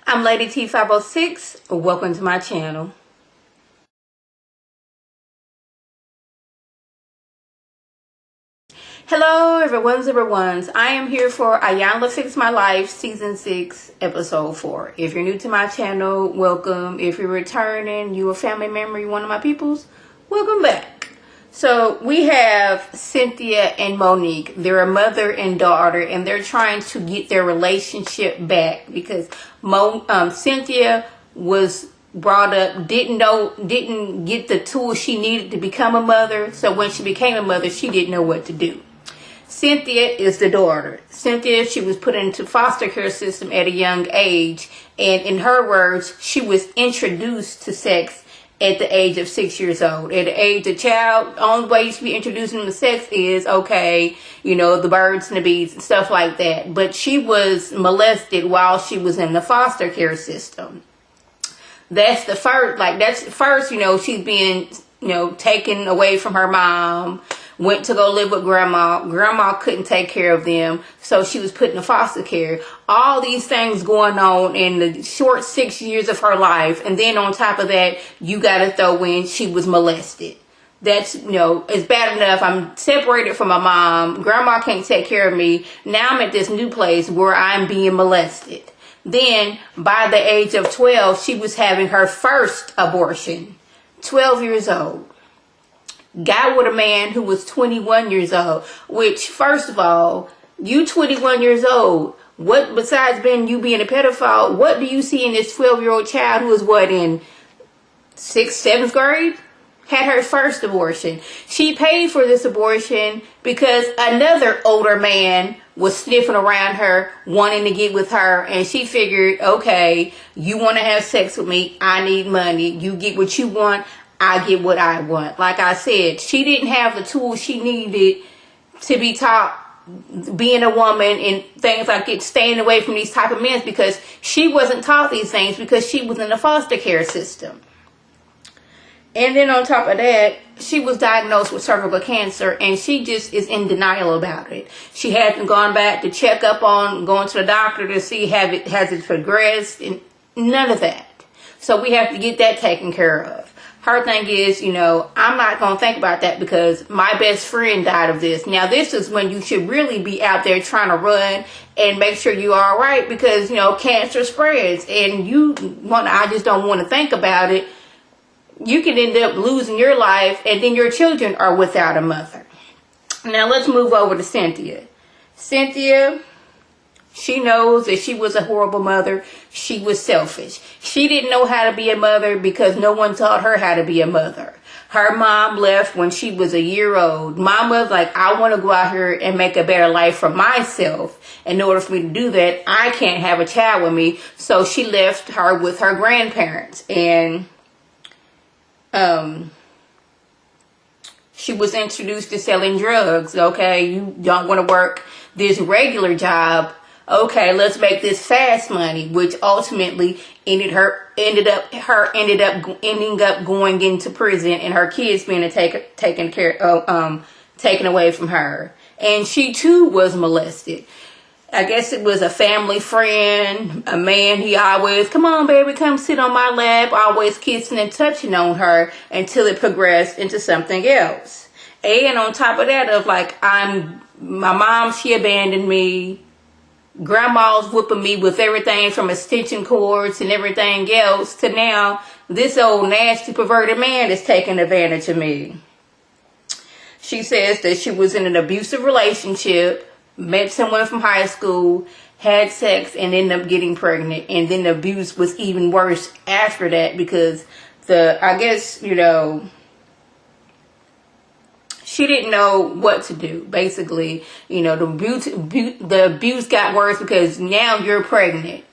I'm Lady T506. Welcome to my channel. Hello everyone's. I am here for Iyanla Fix My Life Season 6 Episode 4. If you're new to my channel, welcome. If you're returning, you a family member, you one of my peoples, welcome back. So we have Cynthia and Monique. They're a mother and daughter, and they're trying to get their relationship back because Cynthia was brought up, didn't get the tools she needed to become a mother. So when she became a mother, she didn't know what to do. Cynthia is the daughter. Cynthia, she was put into foster care system at a young age, and in her words, she was introduced to sex at the age of 6 years old. At the age of child, the only way you should be introducing them to sex is, okay, you know, the birds and the bees and stuff like that. But she was molested while she was in the foster care system. That's the first, you know, she's being, you know, taken away from her mom, went to go live with grandma. Grandma couldn't take care of them, so she was put in foster care. All these things going on in the short 6 years of her life, and then on top of that, you got to throw in she was molested. That's, you know, it's bad enough. I'm separated from my mom. Grandma can't take care of me. Now I'm at this new place where I'm being molested. Then, by the age of 12, she was having her first abortion. 12 years old. Got with a man who was 21 years old. Which, first of all, you 21 years old. What, besides you being a pedophile, what do you see in this 12-year-old child who is what, in 6th, 7th grade? Had her first abortion. She paid for this abortion because another older man was sniffing around her, wanting to get with her, and she figured, okay, you want to have sex with me, I need money. You get what you want, I get what I want. Like I said, she didn't have the tools she needed to be taught being a woman and things like it, staying away from these type of men, because she wasn't taught these things because she was in the foster care system. And then on top of that, she was diagnosed with cervical cancer, and she just is in denial about it. She hasn't gone back to check up on going to the doctor to see has it progressed, and none of that. So we have to get that taken care of. Her thing is, you know, I'm not going to think about that because my best friend died of this. Now, this is when you should really be out there trying to run and make sure you are all right, because, you know, cancer spreads, and I just don't want to think about it. You can end up losing your life, and then your children are without a mother. Now, let's move over to Cynthia. Cynthia, she knows that she was a horrible mother. She was selfish. She didn't know how to be a mother because no one taught her how to be a mother. Her mom left when she was a year old. Mom was like, I want to go out here and make a better life for myself. In order for me to do that, I can't have a child with me. So she left her with her grandparents. And she was introduced to selling drugs. Okay, you don't want to work this regular job. Okay, let's make this fast money, which ultimately ended up going into prison, and her kids being taken away from her. And she too was molested. I guess it was a family friend, a man. He always, come on, baby, come sit on my lap, always kissing and touching on her until it progressed into something else. And on top of that, of like, my mom, she abandoned me. Grandma's whooping me with everything from extension cords and everything else, to now this old nasty perverted man is taking advantage of me. She says that she was in an abusive relationship, met someone from high school, had sex, and ended up getting pregnant. And then the abuse was even worse after that because I guess, you know, she didn't know what to do. Basically, you know, the abuse got worse because now you're pregnant.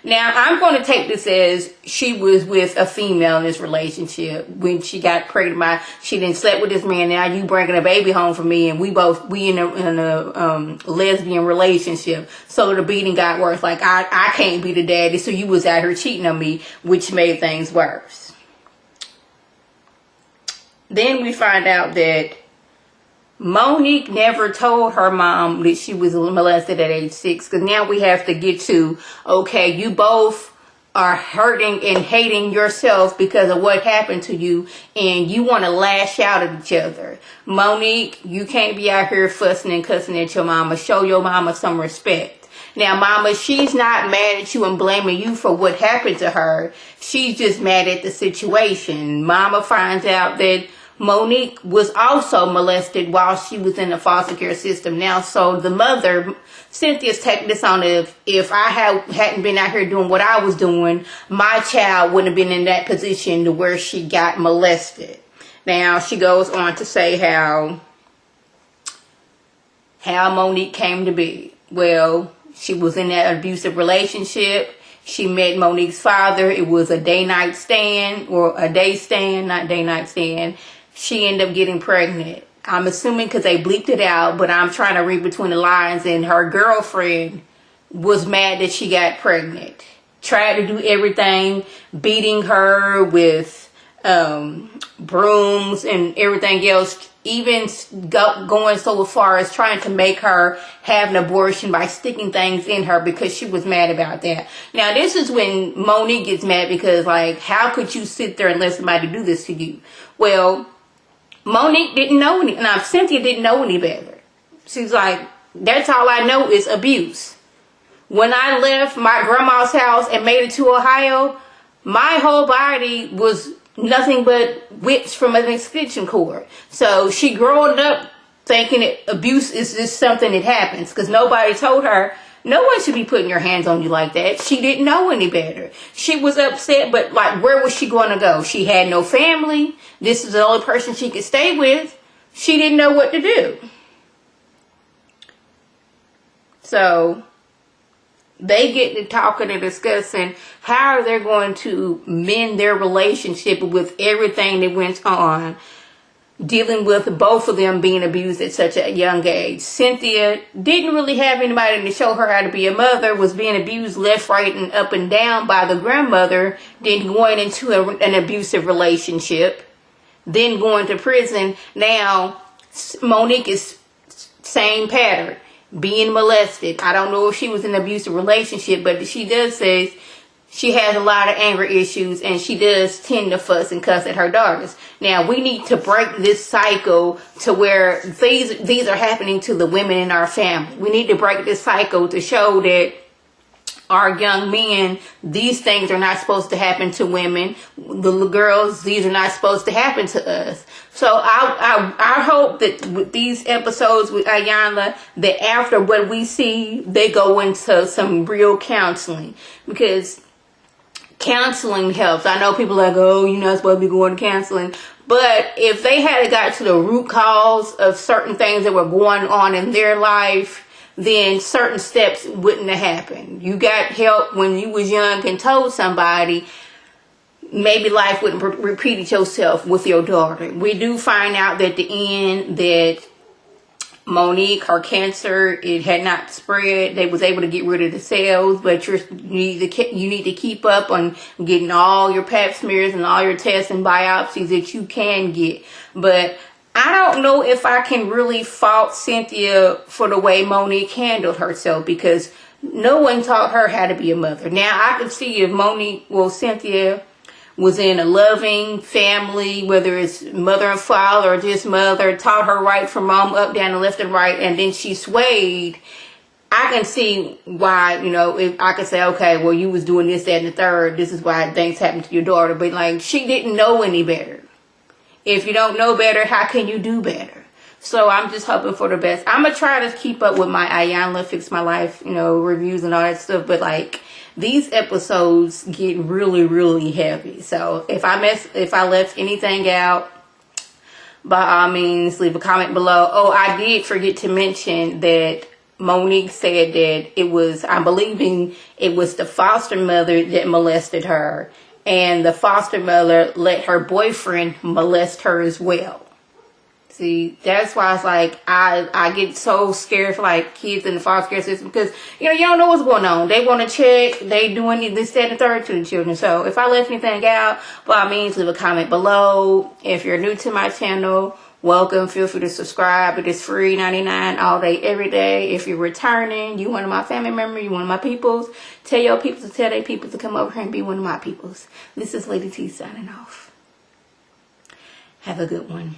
Now, I'm going to take this as she was with a female in this relationship when she got pregnant she didn't slept with this man. Now you bringing a baby home for me, and we in a lesbian relationship. So the beating got worse. Like, I can't be the daddy, so you was out here cheating on me, which made things worse. Then we find out that Monique never told her mom that she was molested at age 6. Because now we have to get to, okay, you both are hurting and hating yourself because of what happened to you, and you want to lash out at each other. Monique, you can't be out here fussing and cussing at your mama. Show your mama some respect. Now, mama, she's not mad at you and blaming you for what happened to her. She's just mad at the situation. Mama finds out that Monique was also molested while she was in the foster care system. Now, so the mother, Cynthia's taking this on, if I hadn't been out here doing what I was doing, my child wouldn't have been in that position to where she got molested. Now, she goes on to say how Monique came to be. Well, she was in that abusive relationship. She met Monique's father. It was a day-night stand, or a day stand, not day-night stand. She ended up getting pregnant. I'm assuming because they bleeped it out, but I'm trying to read between the lines. And her girlfriend was mad that she got pregnant. Tried to do everything, beating her with brooms and everything else. Even going so far as trying to make her have an abortion by sticking things in her because she was mad about that. Now, this is when Monique gets mad because, like, how could you sit there and let somebody do this to you? Well, Monique didn't know Cynthia didn't know any better. She's like, that's all I know is abuse. When I left my grandma's house and made it to Ohio, my whole body was nothing but whips from an extension cord. So she growing up thinking that abuse is just something that happens because nobody told her, no one should be putting your hands on you like that. She didn't know any better. She was upset, but like, where was she going to go? She had no family. This is the only person she could stay with. She didn't know what to do. So they get to talking and discussing how they're going to mend their relationship with everything that went on, dealing with both of them being abused at such a young age. Cynthia didn't really have anybody to show her how to be a mother, was being abused left, right, and up and down by the grandmother, then going into an abusive relationship, then going to prison. Now, Monique is same pattern, being molested. I don't know if she was in an abusive relationship, but she does say she has a lot of anger issues, and she does tend to fuss and cuss at her daughters. Now, we need to break this cycle to where these are happening to the women in our family. We need to break this cycle to show that our young men, these things are not supposed to happen to women. The little girls, these are not supposed to happen to us. So I hope that with these episodes with Iyanla, that after what we see, they go into some real counseling, because counseling helps. I know people are like, oh, you're not supposed to be going to counseling. But if they had got to the root cause of certain things that were going on in their life, then certain steps wouldn't have happened. You got help when you was young and told somebody, maybe life wouldn't repeat itself with your daughter. We do find out at the end that Monique, her cancer, it had not spread. They was able to get rid of the cells, but you need to keep up on getting all your pap smears and all your tests and biopsies that you can get. But I don't know if I can really fault Cynthia for the way Monique handled herself, because no one taught her how to be a mother. Now, I could see if Cynthia was in a loving family, whether it's mother and father or just mother, taught her right from wrong, up, down, and left and right, and then she swayed, I can see why, if I could say, okay, well, you was doing this, that, and the third, this is why things happened to your daughter. But, like, she didn't know any better. If you don't know better, how can you do better? So I'm just hoping for the best. I'm going to try to keep up with my Iyanla Fix My Life, reviews and all that stuff. But, like, these episodes get really, really heavy. So if I left anything out, by all means, leave a comment below. Oh, I did forget to mention that Monique said that I'm believing it was the foster mother that molested her. And the foster mother let her boyfriend molest her as well. See, that's why it's like, I get so scared for, like, kids in the foster care system, because, you don't know what's going on. They want to check, they doing this, that, and the third to the children. So if I left anything out, by all means, leave a comment below. If you're new to my channel, welcome. Feel free to subscribe. It is free, 99 all day, every day. If you're returning, you one of my family members, you one of my peoples, tell your people to tell their people to come over here and be one of my peoples. This is Lady T signing off. Have a good one.